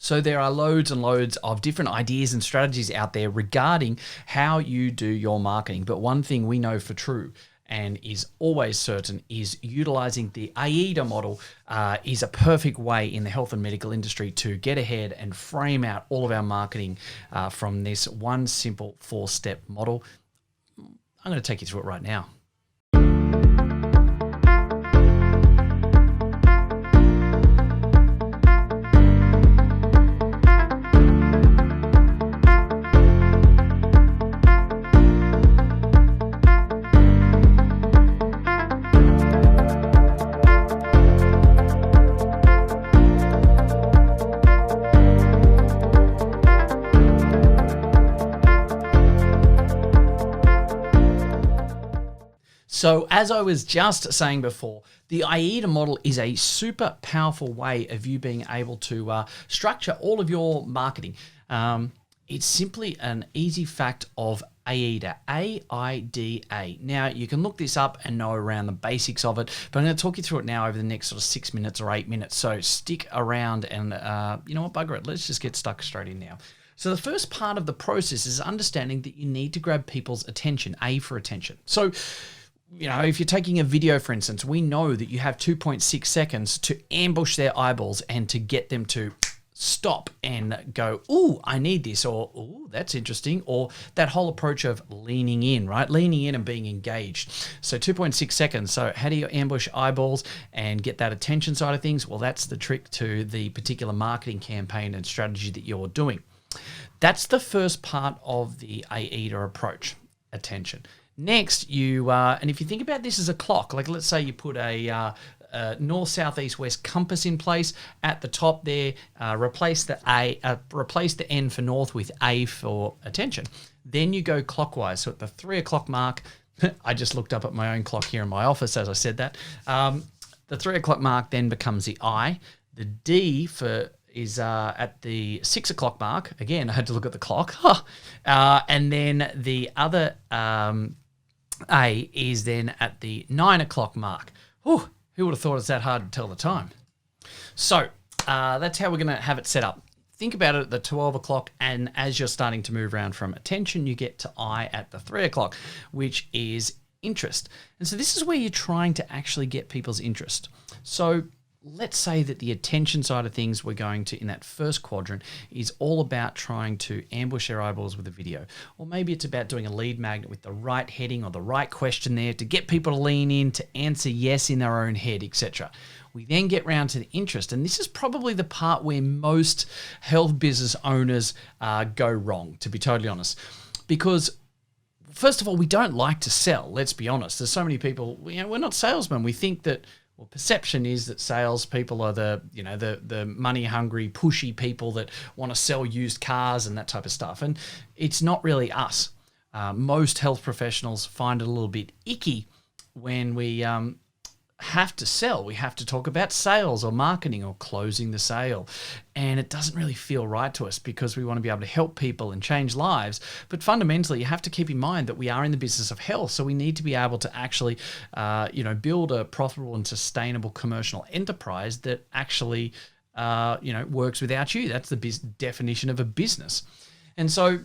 So there are loads and loads of different ideas and strategies out there regarding how you do your marketing. But one thing we know for true and is always certain is utilizing the AIDA model is a perfect way in the health and medical industry to get ahead and frame out all of our marketing from this one simple 4-step model. I'm going to take you through it right now. So as I was just saying before, the AIDA model is a super powerful way of you being able to structure all of your marketing. It's simply an easy fact of AIDA, A-I-D-A. Now, you can look this up and know around the basics of it, but I'm going to talk you through it now over the next sort of 6 minutes or 8 minutes. So stick around and, you know what, bugger it. Let's just get stuck straight in now. So the first part of the process is understanding that you need to grab people's attention, A for attention. So, you know, if you're taking a video, for instance, we know that you have 2.6 seconds to ambush their eyeballs and to get them to stop and go, ooh, I need this, or ooh, that's interesting, or that whole approach of leaning in, right? Leaning in and being engaged. So 2.6 seconds. So how do you ambush eyeballs and get that attention side of things? Well, that's the trick to the particular marketing campaign and strategy that you're doing. That's the first part of the AIDA approach, attention. Next, you and if you think about this as a clock, like let's say you put a north, south, east, west compass in place at the top there. Replace the N for north with A for attention. Then you go clockwise. So at the 3 o'clock mark, I just looked up at my own clock here in my office as I said that. The 3 o'clock mark then becomes the I. The D for is at the 6 o'clock mark. Again, I had to look at the clock. And then the other A is then at the 9 o'clock mark. Whew, who would have thought it's that hard to tell the time? So that's how we're going to have it set up. Think about it at the 12 o'clock, and as you're starting to move around from attention, you get to I at the 3 o'clock, which is interest. And so this is where you're trying to actually get people's interest. So let's say that the attention side of things we're going to, in that first quadrant, is all about trying to ambush their eyeballs with a video. Or maybe it's about doing a lead magnet with the right heading or the right question there to get people to lean in, to answer yes in their own head, etc. We then get round to the interest, and this is probably the part where most health business owners go wrong, to be totally honest. Because first of all, we don't like to sell, let's be honest. There's so many people, we're not salesmen. We think that, well, perception is that salespeople are the money-hungry, pushy people that want to sell used cars and that type of stuff. And it's not really us. Most health professionals find it a little bit icky when we have to sell. We have to talk about sales or marketing or closing the sale. And it doesn't really feel right to us because we want to be able to help people and change lives. But fundamentally, you have to keep in mind that we are in the business of health. So we need to be able to actually, build a profitable and sustainable commercial enterprise that actually, works without you. That's the definition of a business. And so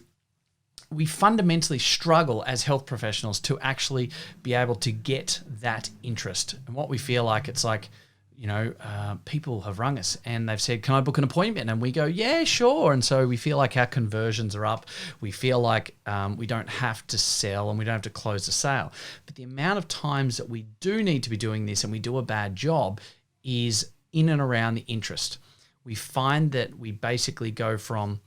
we fundamentally struggle as health professionals to actually be able to get that interest. And what we feel like, it's like, people have rung us and they've said, can I book an appointment? And we go, yeah, sure. And so we feel like our conversions are up. We feel like we don't have to sell and we don't have to close the sale. But the amount of times that we do need to be doing this and we do a bad job is in and around the interest. We find that we basically go from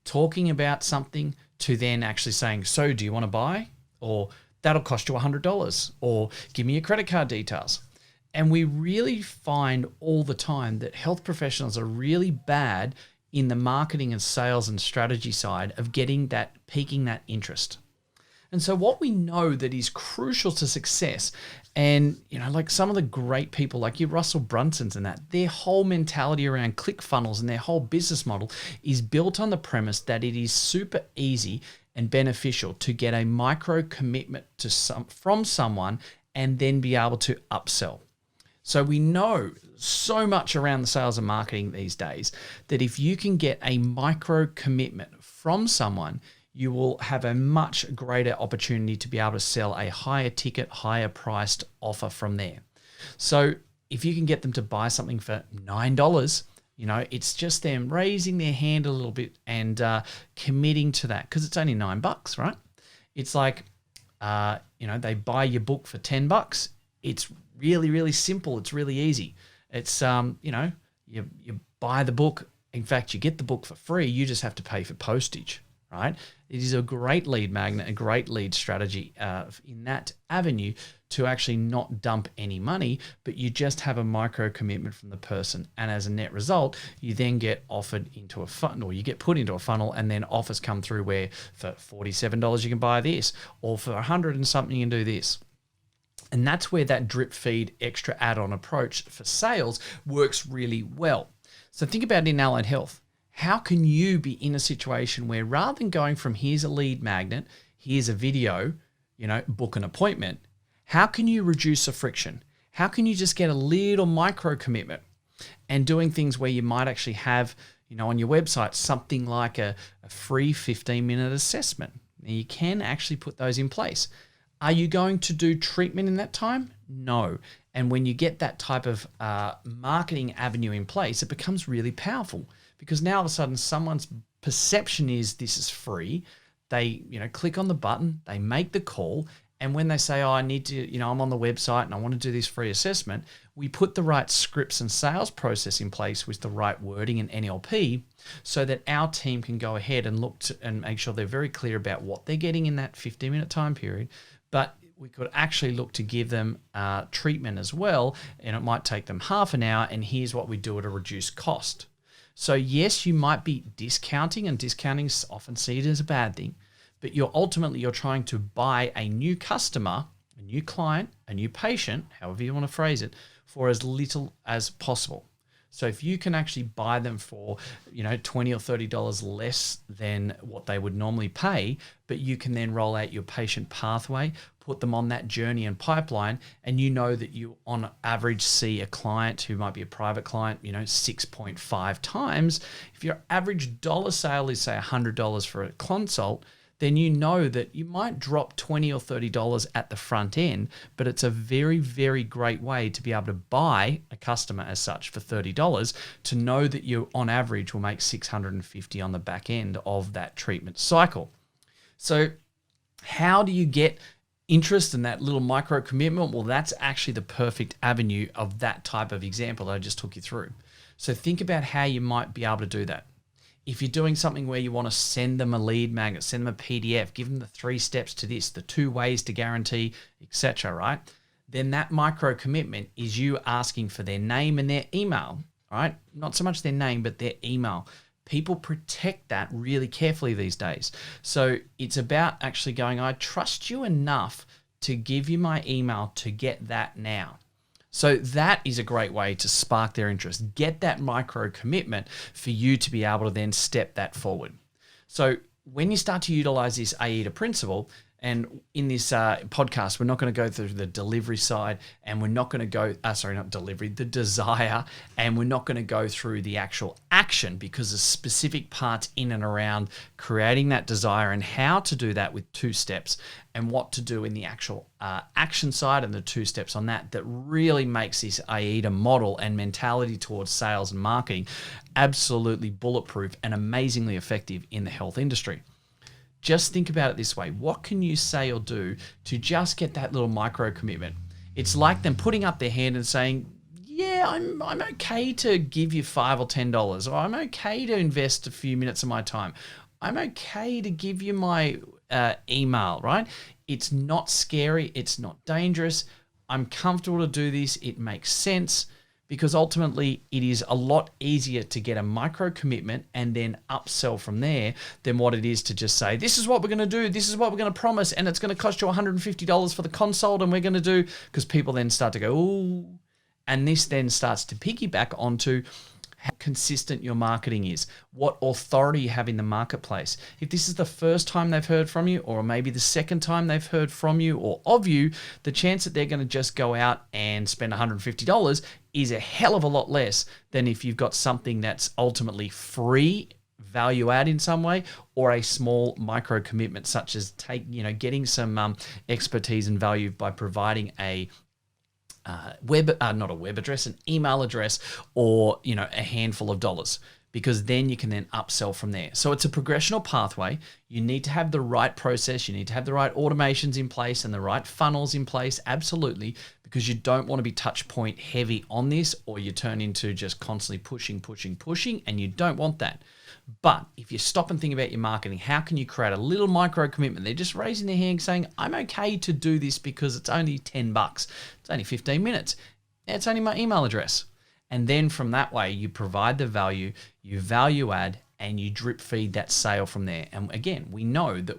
talking about something to then actually saying, so do you want to buy? Or that'll cost you $100, or give me your credit card details. And we really find all the time that health professionals are really bad in the marketing and sales and strategy side of piquing that interest. And so what we know that is crucial to success, and like some of the great people like your Russell Brunsons and that, their whole mentality around ClickFunnels and their whole business model is built on the premise that it is super easy and beneficial to get a micro commitment from someone and then be able to upsell. So we know so much around the sales and marketing these days that if you can get a micro commitment from someone, you will have a much greater opportunity to be able to sell a higher ticket, higher priced offer from there. So if you can get them to buy something for $9, it's just them raising their hand a little bit and committing to that, because it's only $9, right? It's like, they buy your book for $10. It's really, really simple. It's really easy. It's, you buy the book. In fact, you get the book for free. You just have to pay for postage, right? It is a great lead magnet, a great lead strategy in that avenue to actually not dump any money, but you just have a micro commitment from the person. And as a net result, you then get offered into a funnel, or you get put into a funnel, and then offers come through where for $47 you can buy this, or for $100 and something you can do this. And that's where that drip feed extra add-on approach for sales works really well. So think about it in allied health. How can you be in a situation where rather than going from here's a lead magnet, here's a video, book an appointment, how can you reduce the friction? How can you just get a little micro commitment and doing things where you might actually have, on your website, something like a free 15-minute assessment? Now, you can actually put those in place. Are you going to do treatment in that time? No. And when you get that type of marketing avenue in place, it becomes really powerful, because now all of a sudden someone's perception is this is free. They, click on the button, they make the call, and when they say, I need to, I'm on the website and I want to do this free assessment, we put the right scripts and sales process in place with the right wording and NLP so that our team can go ahead and look to, and make sure they're very clear about what they're getting in that 15-minute time period. But we could actually look to give them treatment as well, and it might take them half an hour, and here's what we do at a reduced cost. So yes, you might be discounting, and discounting is often seen as a bad thing, but you're trying to buy a new customer, a new client, a new patient, however you want to phrase it, for as little as possible. So if you can actually buy them for, $20 or $30 less than what they would normally pay, but you can then roll out your patient pathway, put them on that journey and pipeline, and that you on average see a client who might be a private client, 6.5 times. If your average dollar sale is say $100 for a consult, then that you might drop $20 or $30 at the front end, but it's a very, very great way to be able to buy a customer as such for $30 to know that you on average will make $650 on the back end of that treatment cycle. So how do you get interest in that little micro commitment? Well, that's actually the perfect avenue of that type of example that I just took you through. So think about how you might be able to do that. If you're doing something where you want to send them a lead magnet, send them a PDF, give them the 3 steps to this, the 2 ways to guarantee, etc., right? Then that micro commitment is you asking for their name and their email, right? Not so much their name, but their email. People protect that really carefully these days. So it's about actually going, I trust you enough to give you my email to get that now. So that is a great way to spark their interest. Get that micro commitment for you to be able to then step that forward. So when you start to utilize this AIDA principle, and in this podcast, we're not going to go through the delivery side, and we're not going to go, the desire, and we're not going to go through the actual action, because there's specific parts in and around creating that desire and how to do that with 2 steps, and what to do in the actual action side and the 2 steps on that really makes this AIDA model and mentality towards sales and marketing absolutely bulletproof and amazingly effective in the health industry. Just think about it this way. What can you say or do to just get that little micro commitment? It's like them putting up their hand and saying, yeah, I'm okay to give you $5 or $10, or I'm okay to invest a few minutes of my time. I'm okay to give you my email, right? It's not scary. It's not dangerous. I'm comfortable to do this. It makes sense. Because ultimately it is a lot easier to get a micro commitment and then upsell from there than what it is to just say, this is what we're going to do, this is what we're going to promise, and it's going to cost you $150 for the consult, and we're going to do, because people then start to go, ooh, and this then starts to piggyback onto, how consistent your marketing is, what authority you have in the marketplace. If this is the first time they've heard from you, or maybe the second time they've heard from you or of you, the chance that they're going to just go out and spend $150 is a hell of a lot less than if you've got something that's ultimately free, value add in some way, or a small micro commitment, such as getting some expertise and value by providing a not a web address, an email address, or a handful of dollars, because then you can then upsell from there. So it's a progressional pathway. You need to have the right process. You need to have the right automations in place and the right funnels in place, absolutely, because you don't want to be touch point heavy on this, or you turn into just constantly pushing, and you don't want that. But if you stop and think about your marketing, how can you create a little micro commitment? They're just raising their hand saying, I'm okay to do this because it's only $10. It's only 15 minutes. It's only my email address. And then from that way, you provide the value, you value add, and you drip feed that sale from there. And again, we know that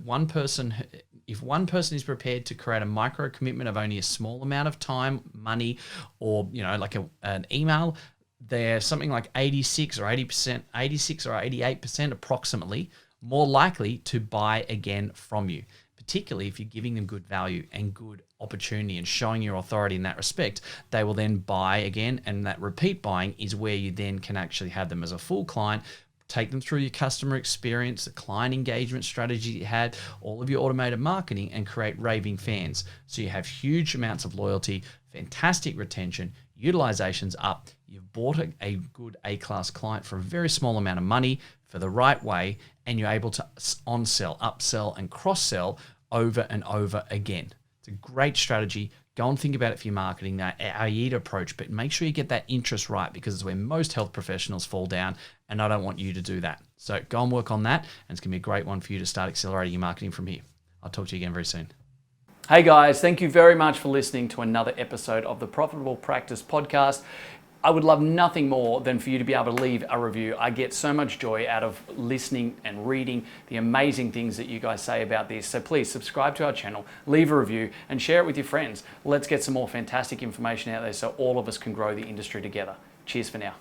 if one person is prepared to create a micro commitment of only a small amount of time, money, or like an email, they're something like 86 or 88% approximately more likely to buy again from you, particularly if you're giving them good value and good opportunity and showing your authority in that respect. They will then buy again, and that repeat buying is where you then can actually have them as a full client, take them through your customer experience, the client engagement strategy you had, all of your automated marketing, and create raving fans. So you have huge amounts of loyalty, fantastic retention, utilization's up. You've bought a good A-class client for a very small amount of money for the right way, and you're able to on-sell, upsell, and cross-sell over and over again. It's a great strategy. Go and think about it for your marketing, that AIDA approach, but make sure you get that interest right, because it's where most health professionals fall down, and I don't want you to do that. So go and work on that, and it's going to be a great one for you to start accelerating your marketing from here. I'll talk to you again very soon. Hey guys, thank you very much for listening to another episode of the Profitable Practice Podcast. I would love nothing more than for you to be able to leave a review. I get so much joy out of listening and reading the amazing things that you guys say about this. So please subscribe to our channel, leave a review, and share it with your friends. Let's get some more fantastic information out there so all of us can grow the industry together. Cheers for now.